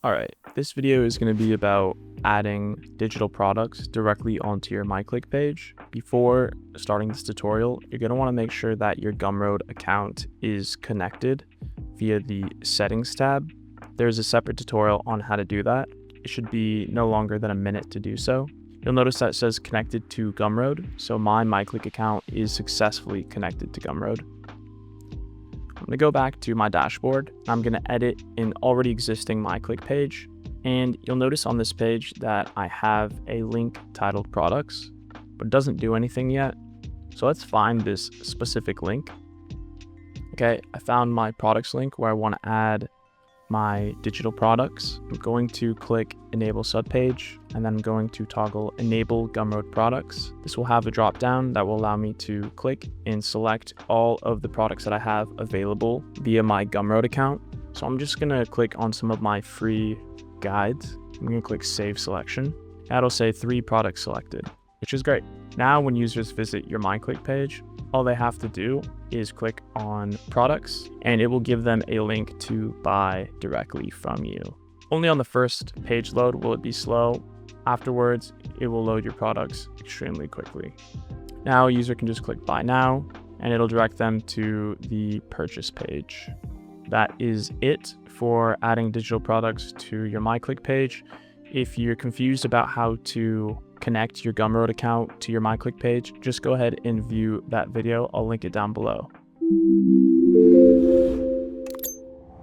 Alright, this video is going to be about adding digital products directly onto your mycliq page. Before starting this tutorial, you're going to want to make sure that your Gumroad account is connected via the settings tab. There's a separate tutorial on how to do that. It should be no longer than a minute to do so. You'll notice that it says connected to Gumroad, so my mycliq account is successfully connected to Gumroad. I'm going to go back to my dashboard. I'm going to edit an already existing mycliq page, and you'll notice on this page that I have a link titled products, but it doesn't do anything yet. So let's find this specific link. Okay, I found my products link where I want to add my digital products. I'm going to click enable subpage, and then I'm going to toggle enable Gumroad products. This will have a drop down that will allow me to click and select all of the products that I have available via my Gumroad account. So I'm just gonna click on some of my free guides. I'm gonna click save selection. That'll say 3 products selected, which is great. Now when users visit your mycliq page, all they have to do is click on products and it will give them a link to buy directly from you. Only on the first page load will it be slow. Afterwards, it will load your products extremely quickly. Now a user can just click buy now and it'll direct them to the purchase page. That is it for adding digital products to your mycliq page. If you're confused about how to connect your Gumroad account to your mycliq page, just go ahead and view that video. I'll link it down below.